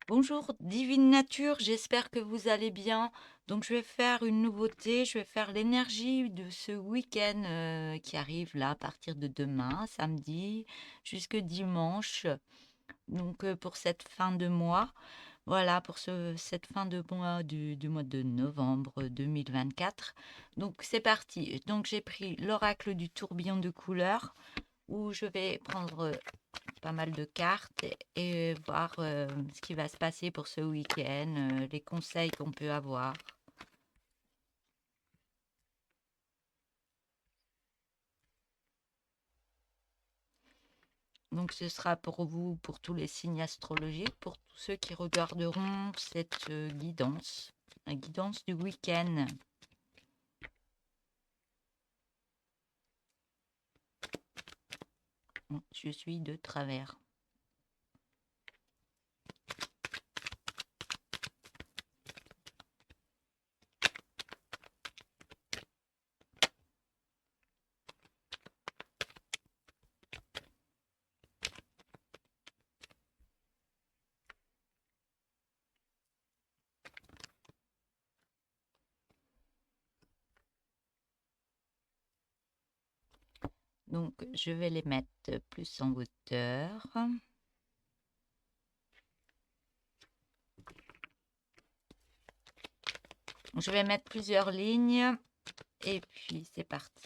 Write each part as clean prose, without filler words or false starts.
Bonjour Divine Nature, j'espère que vous allez bien. Donc je vais faire une nouveauté, je vais faire l'énergie de ce week-end qui arrive là à partir de demain, samedi, jusque dimanche. Donc pour cette fin de mois, voilà, pour cette fin de mois du mois de novembre 2024. Donc c'est parti. Donc j'ai pris l'oracle du tourbillon de couleurs où je vais prendre pas mal de cartes et voir ce qui va se passer pour ce week-end, les conseils qu'on peut avoir. Donc ce sera pour vous, pour tous les signes astrologiques, pour tous ceux qui regarderont cette guidance, la guidance du week-end. Je suis de travers. Donc je vais les mettre plus en hauteur. Je vais mettre plusieurs lignes et puis c'est parti.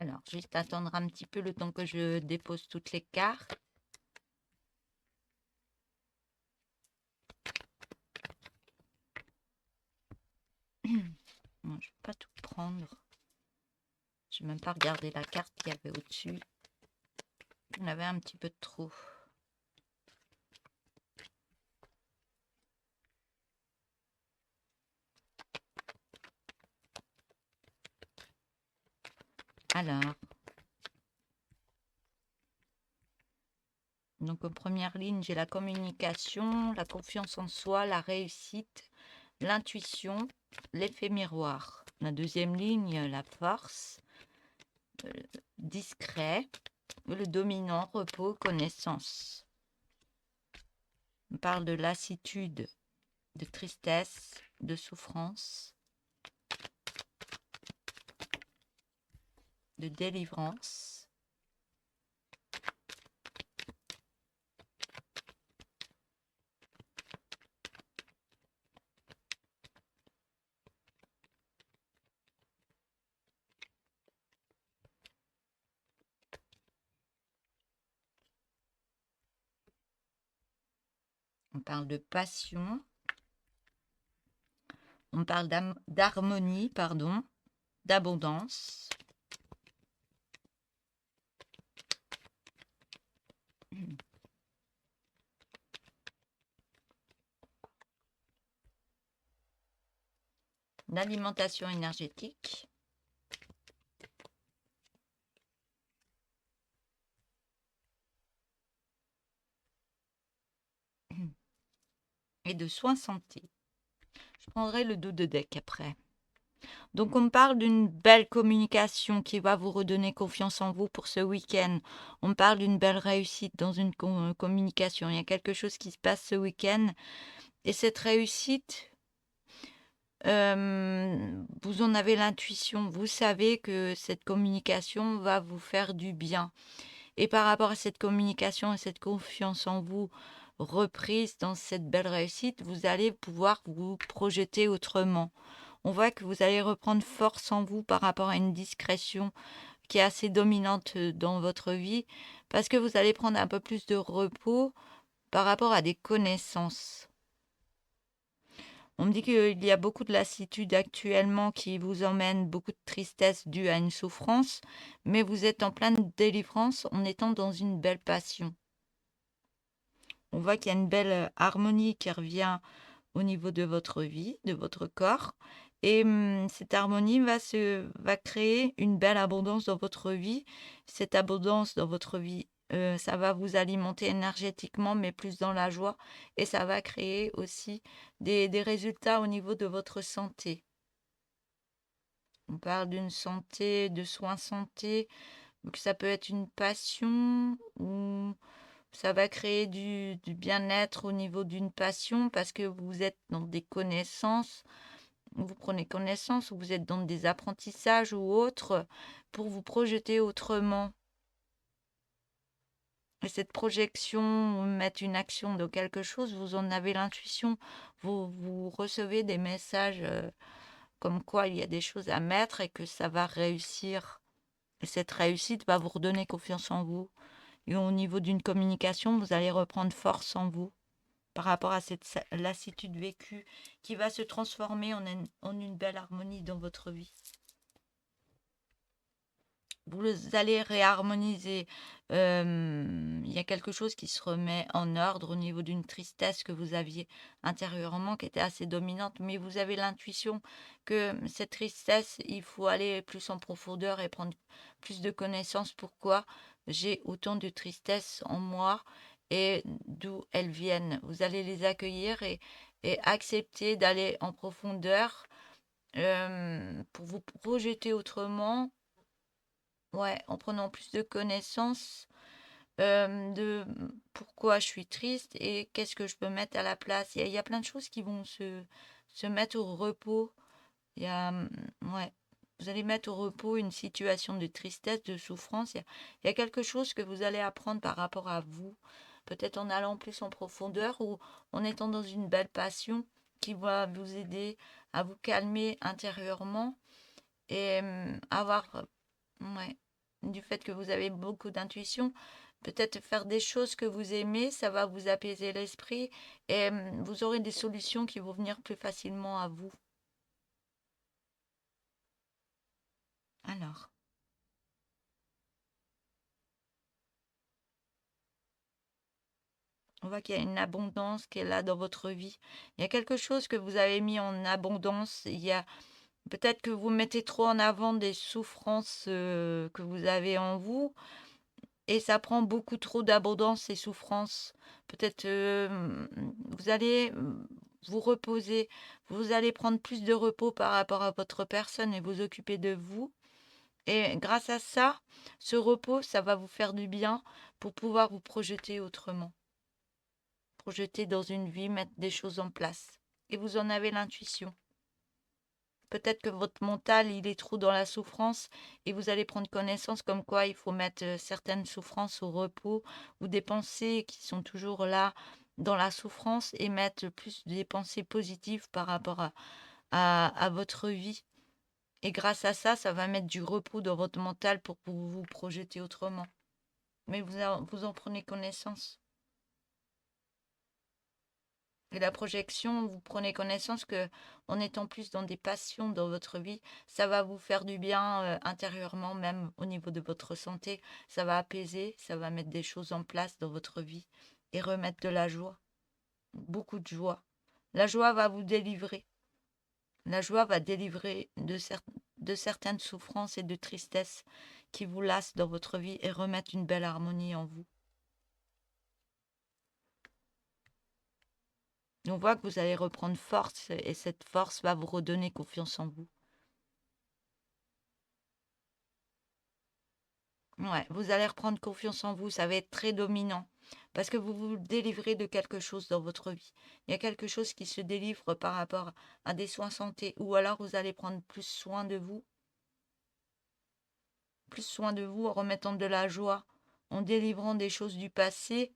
Alors, juste attendre un petit peu le temps que je dépose toutes les cartes. Bon, je ne vais pas tout prendre. Je n'ai même pas regardé la carte qu'il y avait au-dessus. Il y en avait un petit peu trop. Alors, donc en première ligne, j'ai la communication, la confiance en soi, la réussite, l'intuition, l'effet miroir. La deuxième ligne, la force, discret, le dominant, repos, connaissance. On parle de lassitude, de tristesse, de souffrance, de délivrance. On parle de passion. On parle d'harmonie, pardon, d'abondance. D'alimentation énergétique. Et de soins santé. Je prendrai le dos de deck après. Donc on parle d'une belle communication qui va vous redonner confiance en vous pour ce week-end. On parle d'une belle réussite dans une communication. Il y a quelque chose qui se passe ce week-end. Et cette réussite, vous en avez l'intuition. Vous savez que cette communication va vous faire du bien. Et par rapport à cette communication et cette confiance en vous reprise dans cette belle réussite, vous allez pouvoir vous projeter autrement. On voit que vous allez reprendre force en vous par rapport à une discrétion qui est assez dominante dans votre vie, parce que vous allez prendre un peu plus de repos par rapport à des connaissances. On me dit qu'il y a beaucoup de lassitude actuellement qui vous emmène beaucoup de tristesse due à une souffrance, mais vous êtes en pleine délivrance en étant dans une belle passion. On voit qu'il y a une belle harmonie qui revient au niveau de votre vie, de votre corps, et cette harmonie va créer une belle abondance dans votre vie. Cette abondance dans votre vie, ça va vous alimenter énergétiquement, mais plus dans la joie, et ça va créer aussi des résultats au niveau de votre santé. On parle d'une santé, de soins santé, donc ça peut être une passion ou ça va créer du bien-être au niveau d'une passion parce que vous êtes dans des connaissances, vous prenez connaissance ou vous êtes dans des apprentissages ou autres pour vous projeter autrement. Et cette projection, mettre une action dans quelque chose, vous en avez l'intuition, vous recevez des messages comme quoi il y a des choses à mettre et que ça va réussir. Et cette réussite va vous redonner confiance en vous. Et au niveau d'une communication, vous allez reprendre force en vous par rapport à cette lassitude vécue qui va se transformer en une belle harmonie dans votre vie. Vous allez réharmoniser. Il y a quelque chose qui se remet en ordre au niveau d'une tristesse que vous aviez intérieurement, qui était assez dominante, mais vous avez l'intuition que cette tristesse, il faut aller plus en profondeur et prendre plus de connaissances. Pourquoi j'ai autant de tristesse en moi et d'où elles viennent. Vous allez les accueillir et accepter d'aller en profondeur pour vous projeter autrement. Ouais, en prenant plus de connaissances de pourquoi je suis triste et qu'est-ce que je peux mettre à la place. Il y a plein de choses qui vont se mettre au repos. Il y a, ouais, vous allez mettre au repos une situation de tristesse, de souffrance. Il y a quelque chose que vous allez apprendre par rapport à vous. Peut-être en allant plus en profondeur ou en étant dans une belle passion qui va vous aider à vous calmer intérieurement et avoir ouais. Du fait que vous avez beaucoup d'intuition, peut-être faire des choses que vous aimez, ça va vous apaiser l'esprit et vous aurez des solutions qui vont venir plus facilement à vous. Alors, on voit qu'il y a une abondance qui est là dans votre vie. Il y a quelque chose que vous avez mis en abondance. Il y a peut-être que vous mettez trop en avant des souffrances que vous avez en vous. Et ça prend beaucoup trop d'abondance et souffrance. Peut-être vous allez vous reposer, vous allez prendre plus de repos par rapport à votre personne et vous occuper de vous. Et grâce à ça, ce repos, ça va vous faire du bien pour pouvoir vous projeter autrement. Projeter dans une vie, mettre des choses en place. Et vous en avez l'intuition. Peut-être que votre mental, il est trop dans la souffrance et vous allez prendre connaissance comme quoi il faut mettre certaines souffrances au repos ou des pensées qui sont toujours là dans la souffrance et mettre plus des pensées positives par rapport à votre vie. Et grâce à ça, ça va mettre du repos dans votre mental pour vous vous projeter autrement. Mais vous en prenez connaissance. Et la projection, vous prenez connaissance que en étant plus dans des passions dans votre vie, ça va vous faire du bien intérieurement, même au niveau de votre santé. Ça va apaiser, ça va mettre des choses en place dans votre vie et remettre de la joie, beaucoup de joie. La joie va vous délivrer. La joie va délivrer de certaines souffrances et de tristesses qui vous lassent dans votre vie et remettre une belle harmonie en vous. On voit que vous allez reprendre force et cette force va vous redonner confiance en vous. Ouais, vous allez reprendre confiance en vous, ça va être très dominant parce que vous vous délivrez de quelque chose dans votre vie. Il y a quelque chose qui se délivre par rapport à des soins santé ou alors vous allez prendre plus soin de vous en remettant de la joie, en délivrant des choses du passé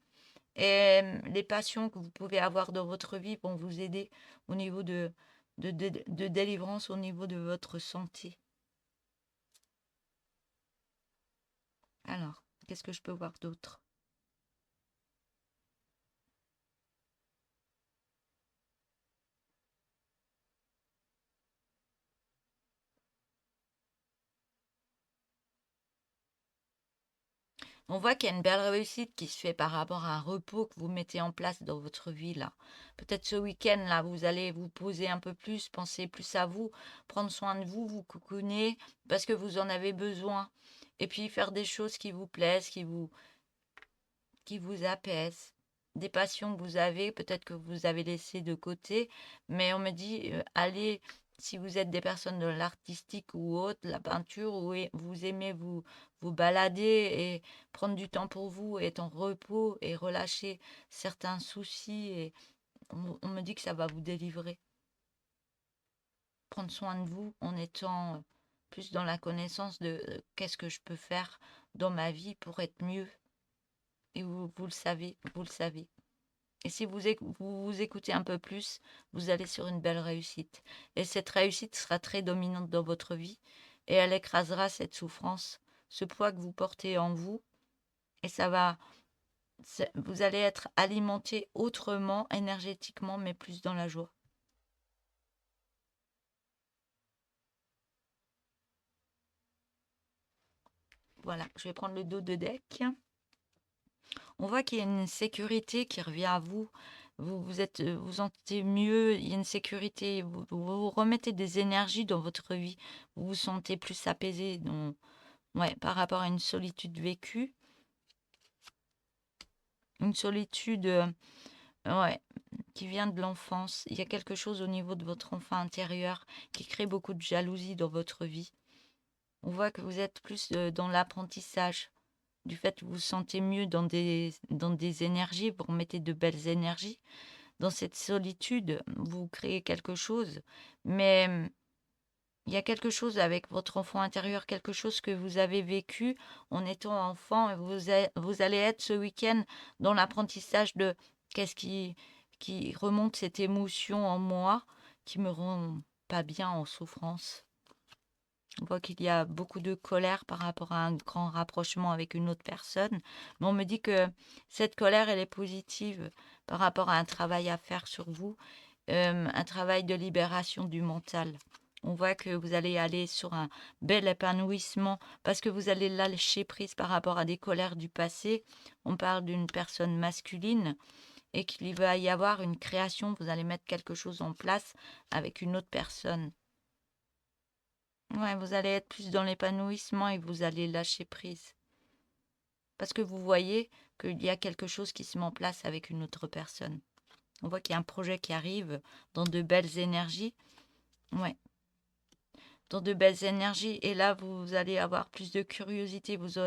et les passions que vous pouvez avoir dans votre vie vont vous aider au niveau de délivrance au niveau de votre santé. Alors, qu'est-ce que je peux voir d'autre? On voit qu'il y a une belle réussite qui se fait par rapport à un repos que vous mettez en place dans votre vie là. Peut-être ce week-end là, vous allez vous poser un peu plus, penser plus à vous, prendre soin de vous, vous cocooner parce que vous en avez besoin. Et puis faire des choses qui vous plaisent, qui vous apaisent. Des passions que vous avez, peut-être que vous avez laissé de côté, mais on me dit, allez, si vous êtes des personnes de l'artistique ou autre, la peinture, ou vous aimez vous balader et prendre du temps pour vous, être en repos et relâcher certains soucis, et on me dit que ça va vous délivrer. Prendre soin de vous en étant plus dans la connaissance de qu'est-ce que je peux faire dans ma vie pour être mieux. Et vous le savez, vous le savez. Et si vous écoutez un peu plus, vous allez sur une belle réussite. Et cette réussite sera très dominante dans votre vie et elle écrasera cette souffrance, ce poids que vous portez en vous. Et vous allez être alimenté autrement, énergétiquement, mais plus dans la joie. Voilà, je vais prendre le dos de deck. On voit qu'il y a une sécurité qui revient à vous. Vous sentez mieux, il y a une sécurité, vous remettez des énergies dans votre vie, vous vous sentez plus apaisé ouais, par rapport à une solitude vécue. Une solitude ouais, qui vient de l'enfance. Il y a quelque chose au niveau de votre enfant intérieur qui crée beaucoup de jalousie dans votre vie. On voit que vous êtes plus dans l'apprentissage. Du fait que vous vous sentez mieux dans des énergies, vous remettez de belles énergies. Dans cette solitude, vous créez quelque chose, mais il y a quelque chose avec votre enfant intérieur, quelque chose que vous avez vécu en étant enfant, et vous allez être ce week-end dans l'apprentissage de qu'est-ce qui remonte cette émotion en moi qui me rend pas bien, en souffrance. On voit qu'il y a beaucoup de colère par rapport à un grand rapprochement avec une autre personne. Mais on me dit que cette colère, elle est positive par rapport à un travail à faire sur vous, un travail de libération du mental. On voit que vous allez aller sur un bel épanouissement parce que vous allez lâcher prise par rapport à des colères du passé. On parle d'une personne masculine et qu'il va y avoir une création. Vous allez mettre quelque chose en place avec une autre personne. Ouais, vous allez être plus dans l'épanouissement et vous allez lâcher prise. Parce que vous voyez qu'il y a quelque chose qui se met en place avec une autre personne. On voit qu'il y a un projet qui arrive dans de belles énergies. Ouais, dans de belles énergies. Et là, vous allez avoir plus de curiosité. Vous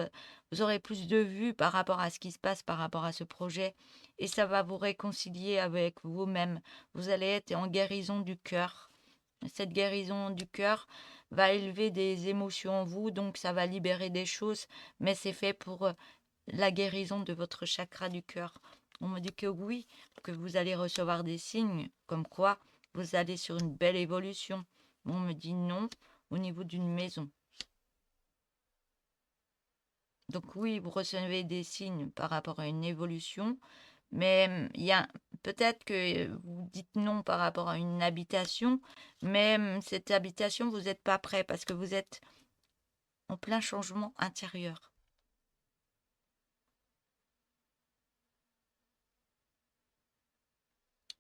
aurez plus de vues par rapport à ce qui se passe, par rapport à ce projet. Et ça va vous réconcilier avec vous-même. Vous allez être en guérison du cœur. Cette guérison du cœur va élever des émotions en vous, donc ça va libérer des choses, mais c'est fait pour la guérison de votre chakra du cœur. On me dit que oui, que vous allez recevoir des signes, comme quoi vous allez sur une belle évolution. On me dit non au niveau d'une maison. Donc oui, vous recevez des signes par rapport à une évolution, mais il y a peut-être que vous dites non par rapport à une habitation, mais cette habitation, vous n'êtes pas prêt parce que vous êtes en plein changement intérieur.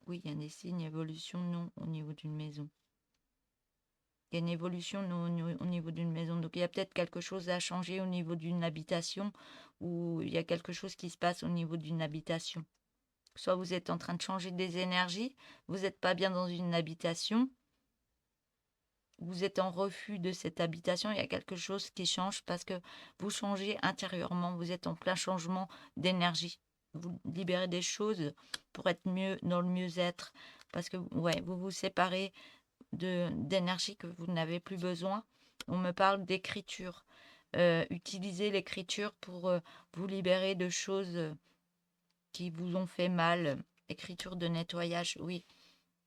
Oui, il y a des signes évolution non au niveau d'une maison. Il y a une évolution non au niveau d'une maison. Donc il y a peut-être quelque chose à changer au niveau d'une habitation ou il y a quelque chose qui se passe au niveau d'une habitation. Soit vous êtes en train de changer des énergies, vous n'êtes pas bien dans une habitation, vous êtes en refus de cette habitation, il y a quelque chose qui change parce que vous changez intérieurement, vous êtes en plein changement d'énergie. Vous libérez des choses pour être mieux dans le mieux-être parce que ouais, vous vous séparez d'énergie que vous n'avez plus besoin. On me parle d'écriture. Utilisez l'écriture pour vous libérer de choses qui vous ont fait mal. Écriture de nettoyage, oui.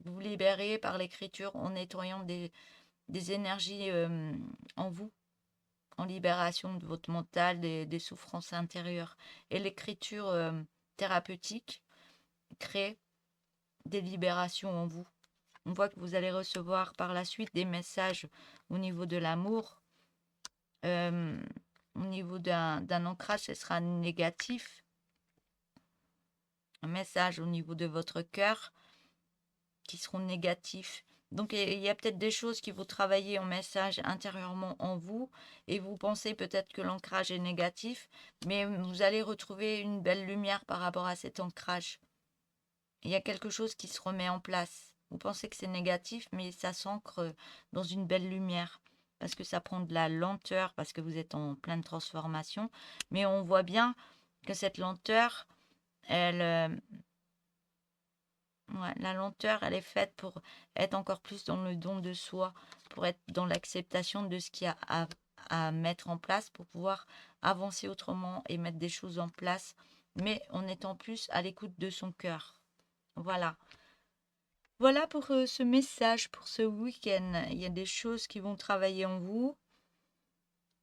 Vous vous libérez par l'écriture en nettoyant des énergies en vous, en libération de votre mental, des souffrances intérieures. Et l'écriture thérapeutique crée des libérations en vous. On voit que vous allez recevoir par la suite des messages au niveau de l'amour. Au niveau d'un ancrage, ce sera négatif. Un message au niveau de votre cœur qui seront négatifs. Donc, il y a peut-être des choses qui vont travailler en message intérieurement en vous et vous pensez peut-être que l'ancrage est négatif, mais vous allez retrouver une belle lumière par rapport à cet ancrage. Il y a quelque chose qui se remet en place. Vous pensez que c'est négatif, mais ça s'ancre dans une belle lumière parce que ça prend de la lenteur, parce que vous êtes en pleine transformation. Mais on voit bien que cette lenteur, elle, ouais, la lenteur, elle est faite pour être encore plus dans le don de soi, pour être dans l'acceptation de ce qu'il y a à mettre en place pour pouvoir avancer autrement et mettre des choses en place, mais en étant plus à l'écoute de son cœur. Voilà. Voilà pour ce message, pour ce week-end. Il y a des choses qui vont travailler en vous.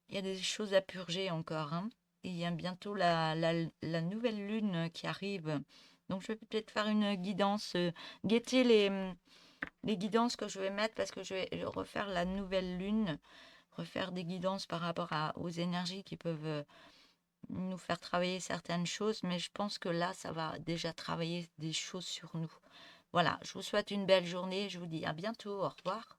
Il y a des choses à purger encore, hein. Il y a bientôt la nouvelle lune qui arrive. Donc je vais peut-être faire une guidance, guetter les guidances que je vais mettre parce que je vais refaire la nouvelle lune, refaire des guidances par rapport aux énergies qui peuvent nous faire travailler certaines choses. Mais je pense que là, ça va déjà travailler des choses sur nous. Voilà, je vous souhaite une belle journée. Je vous dis à bientôt. Au revoir.